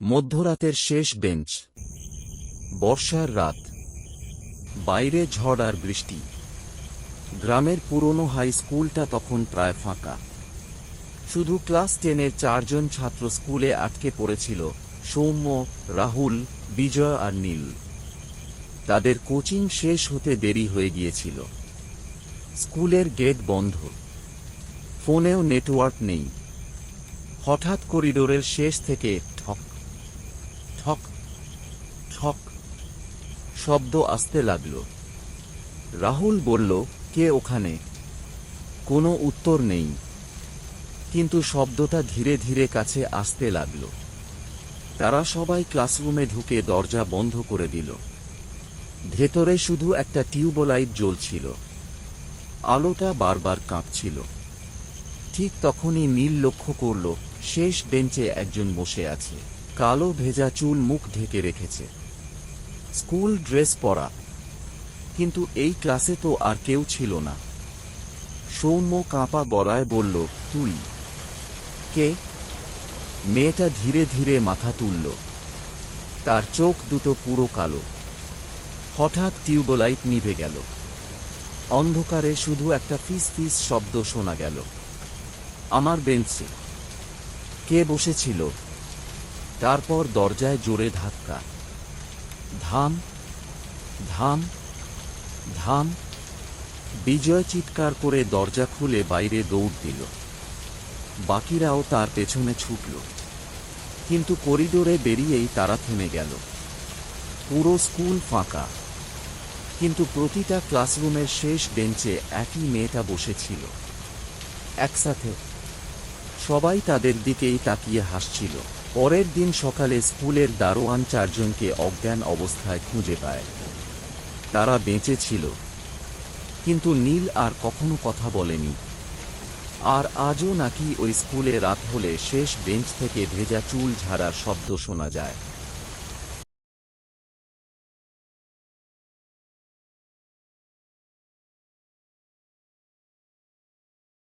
মধ্যরাতের শেষ বেঞ্চ। বর্ষার রাত, বাইরে ঝড় আর বৃষ্টি। গ্রামের পুরনো হাই স্কুলটা তখন প্রায় ফাঁকা। শুধু ক্লাস 10-এর 4জন ছাত্র স্কুলে আটকে পড়েছিল, সৌম্য, রাহুল, বিজয় আর নীল। তাদের কোচিং শেষ হতে দেরি হয়ে গিয়েছিল। স্কুলের গেট বন্ধ, ফোনেও নেটওয়ার্ক নেই। হঠাৎ করিডোরের শেষ থেকে ঠক ঠক ঠক শব্দ আসতে লাগল। রাহুল বলল, কে ওখানে? কোনো উত্তর নেই, কিন্তু শব্দটা ধীরে ধীরে কাছে আসতে লাগল। তারা সবাই ক্লাসরুমে ঢুকে দরজা বন্ধ করে দিল। ভেতরে শুধু একটা টিউবলাইট জ্বলছিল, আলোটা বারবার কাঁপছিল। ঠিক তখনই নীল লক্ষ্য করল, শেষ বেঞ্চে একজন বসে আছে। কালো ভেজা চুল, মুখ ঢেকে রেখেছে, স্কুল ড্রেস পরা, কিন্তু এই ক্লাসে তো আর কেউ ছিল না। সৌম্য কাঁপা গলায় বলল, তুই কে? মেয়েটা ধীরে ধীরে মাথা তুলল, তার চোখ দুটো পুরো কালো। হঠাৎ টিউবলাইট নিভে গেল। অন্ধকারে শুধু একটা ফিস ফিস শব্দ শোনা গেল। আমার বেঞ্চে কে বসেছিল? তারপর দরজায় জোরে ধাক্কা। ধাম ধাম ধাম। বিজয় চিৎকার করে দরজা খুলে বাইরে দৌড় দিল। বাকিরাও তার পেছনে ছুটল, কিন্তু করিডোরে বেরিয়েই তারা থেমে গেল। পুরো স্কুল ফাঁকা, কিন্তু প্রতিটা ক্লাসরুমের শেষ বেঞ্চে একই মেয়েটা বসেছিল, একসাথে। সবাই তাদের দিকেই তাকিয়ে হাসছিল। পরের দিন সকালে স্কুলের দারোয়ান 4জনকে অজ্ঞান অবস্থায় খুঁজে পায়। তারা বেঁচে ছিল, কিন্তু নীল আর কখনো কথা বলেনি। আর আজও নাকি ওই স্কুলে রাত হলে শেষ বেঞ্চ থেকে ভেজা চুল ঝাড়ার শব্দ শোনা যায়।